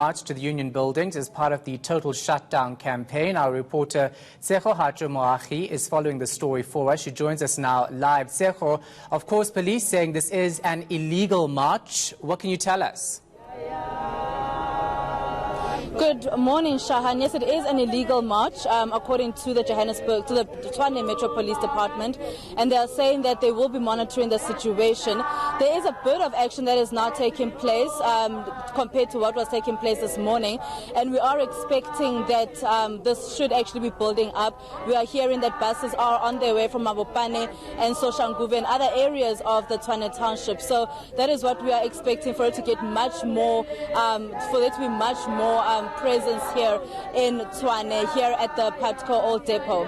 March to the union buildings as part of the total shutdown campaign. Our reporter Tshwane Moagi is following the story for us. She joins us now live. Tshwane, of course, police saying this is an illegal march. What can you tell us? Good morning, Shahan. Yes, it is an illegal march, according to the Tshwane Metro Police Department, and they are saying that they will be monitoring the situation. There is a bit of action that is now taking place compared to what was taking place this morning, and we are expecting that this should actually be building up. We are hearing that buses are on their way from Mabopane and Soshanguve and other areas of the Tshwane township. So that is what we are expecting, for it to get much more, for there to be much more presence here in Tshwane, here at the Patco Old Depot.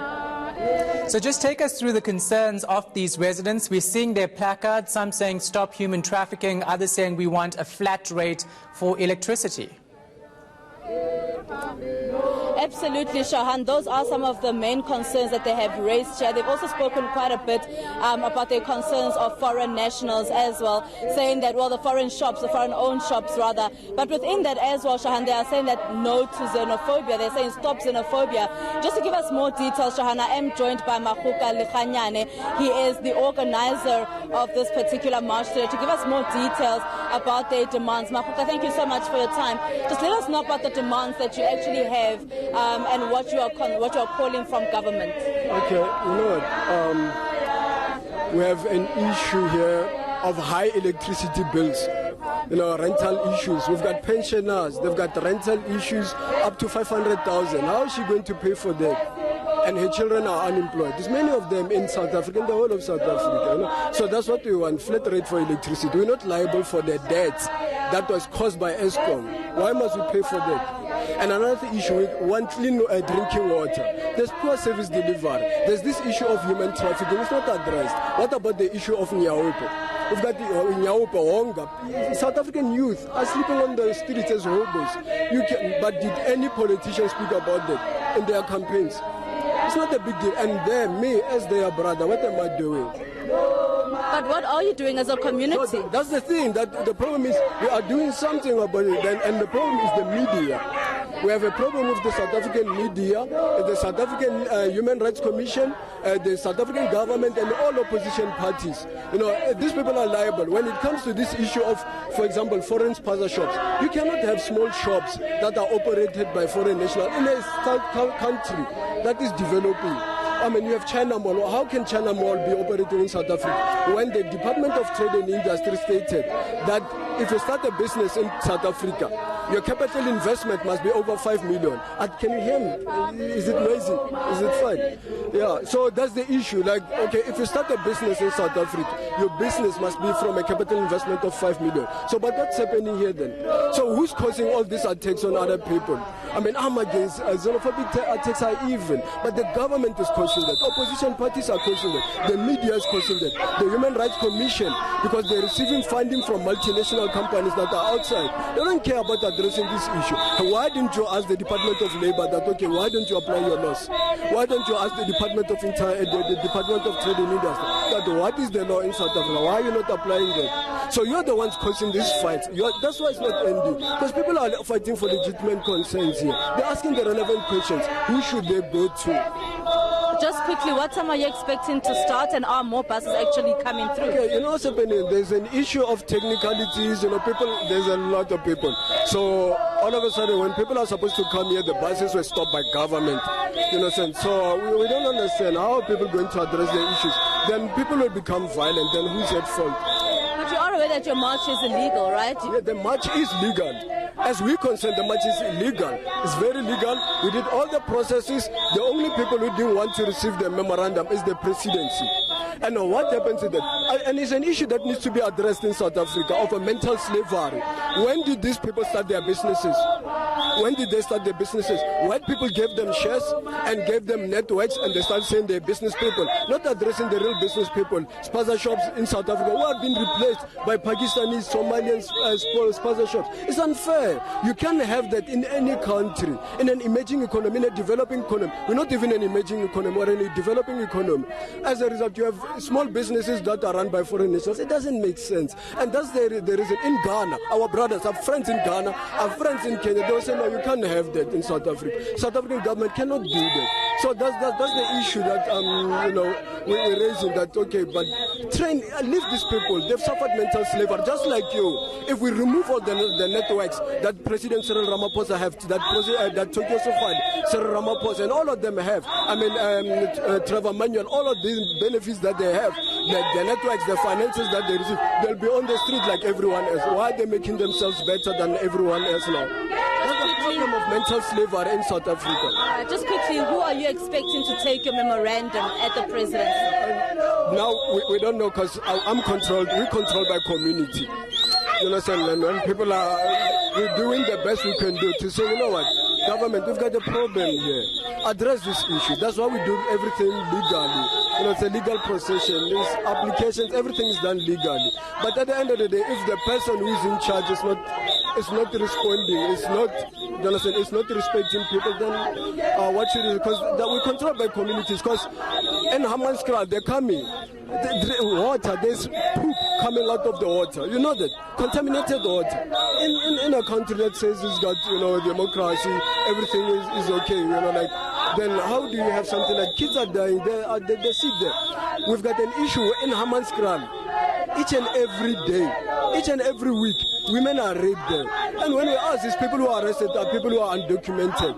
So just take us through the concerns of these residents. We're seeing their placards, some saying stop human trafficking, others saying we want a flat rate for electricity. Absolutely, Shahan. Those are some of the main concerns that they have raised here. They've also spoken quite a bit about their concerns of foreign nationals as well, saying that, well, the foreign-owned shops rather. But within that as well, Shahan, they are saying that no to xenophobia. They're saying stop xenophobia. Just to give us more details, Shahan, I am joined by Mahuka Likhanyane. He is the organizer of this particular march today, to give us more details about their demands. Mahuka, thank you so much for your time. Just let us know about the demands that you actually have and what you are calling from government. Okay, you know what? We have an issue here of high electricity bills. Rental issues. We've got pensioners. They've got rental issues up to 500,000. How is she going to pay for that? And her children are unemployed. There's many of them in South Africa, in the whole of South Africa. So that's what we want, flat rate for electricity. We're not liable for the debt that was caused by ESCOM. Why must we pay for that? And another issue, we want clean drinking water. There's poor service delivery. There's this issue of human trafficking. It's not addressed. What about the issue of Nyaupe? We've got the Nyaupe, Honga. South African youth are sleeping on the streets as hobos. But did any politician speak about that in their campaigns? It's not a big deal. And me, as their brother, what am I doing? But what are you doing as a community? So that's the thing. That the problem is we are doing something about it, and the problem is the media. We have a problem with the South African media, the South African Human Rights Commission, the South African government, and all opposition parties. These people are liable. When it comes to this issue of, for example, foreign spaza shops, you cannot have small shops that are operated by foreign nationals in a country that is developing. You have China Mall. How can China Mall be operating in South Africa when the Department of Trade and Industry stated that if you start a business in South Africa, your capital investment must be over 5 million. Can you hear me? Is it noisy? Is it fine? Yeah, so that's the issue. If you start a business in South Africa, your business must be from a capital investment of 5 million. So, but what's happening here then? So who's causing all these attacks on other people? I'm against xenophobic attacks are even, but the government is causing that. Opposition parties are causing that. The media is causing that. The Human Rights Commission, because they're receiving funding from multinational companies that are outside. They don't care about addressing this issue. Why didn't you ask the Department of Labor that, okay, why don't you apply your laws? Why don't you ask the Department of the Department of Trade and Industry that what is the law in South Africa? Why are you not applying that? So you're the ones causing this fight. That's why it's not ending. Because people are fighting for legitimate concerns here. They're asking the relevant questions. Who should they go to? Just quickly, what time are you expecting to start, and are more buses actually coming through? Okay, what's happening? There's an issue of technicalities. There's a lot of people. So all of a sudden, when people are supposed to come here, the buses were stopped by government. So we don't understand how are people going to address the issues. Then people will become violent. Then who's at fault? But you are aware that your march is illegal, right? Yeah, the march is legal. As we concerned, the march is illegal. It's very legal. We did all the processes. The only people who didn't want to receive the memorandum is the presidency. And what happens to that? And it's an issue that needs to be addressed in South Africa of a mental slavery. When did these people start their businesses? When did they start their businesses? White people gave them shares and gave them networks, and they started saying they're business people, not addressing the real business people. Spaza shops in South Africa who have been replaced by Pakistanis, Somalians, spaza shops. It's unfair. You can't have that in any country, in an emerging economy, in a developing economy. We're not even an emerging economy, we're in a developing economy. As a result, you have small businesses that are run by foreign nationals. It doesn't make sense. And that's the reason. In Ghana, our brothers, our friends in Ghana, our friends in Kenya, they will say, no, you can't have that in South Africa. South African government cannot do that. So that's the issue that we're raising. That okay, but leave these people. They've suffered mental slavery, just like you. If we remove all the networks that President Cyril Ramaphosa have, that Tokyo Sofad, Cyril Ramaphosa, and all of them have. I mean, Trevor Manuel, all of these benefits that they have, the networks, the finances that they receive, they'll be on the street like everyone else. Why are they making themselves better than everyone else now? That's the problem of mental slavery in South Africa. Just quickly, who are you expecting to take your memorandum at the presidency? Now, we don't know because we're controlled by community. You understand? And when people we're doing the best we can do to say, you know what, government, we've got a problem here. Address this issue. That's why we do everything legally. It's a legal procession. There's applications, everything is done legally. But at the end of the day, if the person who is in charge is not responding, it's not respecting people, then what should it? Because we're controlled by communities. Because in Hammanskraal, they're coming. Water, there's poop coming out of the water. You know that? Contaminated water. In a country that says it's got, democracy, everything is okay, then how do you have something like kids are dying, they sit there. We've got an issue in Hammanskraal. Each and every day, each and every week, women are raped there. And when we ask these people who are arrested are people who are undocumented.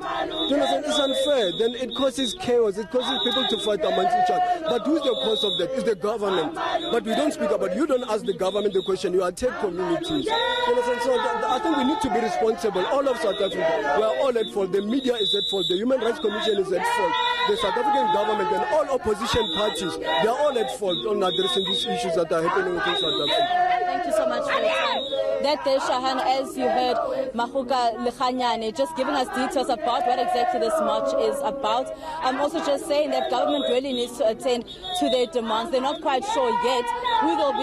It's unfair. Then it causes chaos. It causes people to fight amongst each other. But who's the cause of that? It's the government. But we don't speak about. You don't ask the government the question. You attack communities. So I think we need to be responsible. All of South Africa, we are all at fault. The media is at fault. The Human Rights Commission is at fault. The South African government and all opposition parties, they are all at fault on addressing these issues that are happening within South Africa. Thank you so much for your time. That day, Shahan, as you heard, Mahuka Lekhanyane just giving us details about what exactly this march is about. I'm also just saying that government really needs to attend to their demands. They're not quite sure yet who will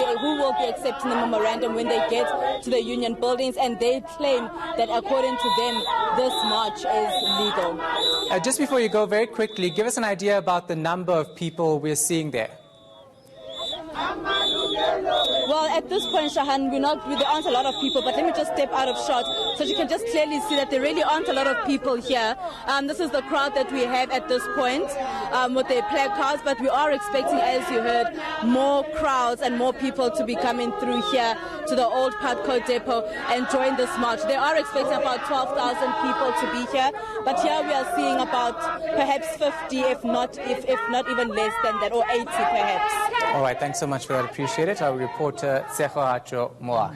be accepting the memorandum when they get to the union buildings, and they claim that according to them, this march is legal. Just before you go, very quickly, give us an idea about the number of people we're seeing there. Well, at this point, Shahan, there aren't a lot of people, but let me just step out of shot so you can just clearly see that there really aren't a lot of people here. This is the crowd that we have at this point with their placards, but we are expecting, as you heard, more crowds and more people to be coming through here to the old Padco depot and join this march. They are expecting about 12,000 people to be here, but here we are seeing about perhaps 50, if not even less than that, or 80 perhaps. All right, thanks so much for that. Appreciate it. Our reporter, Tshwane.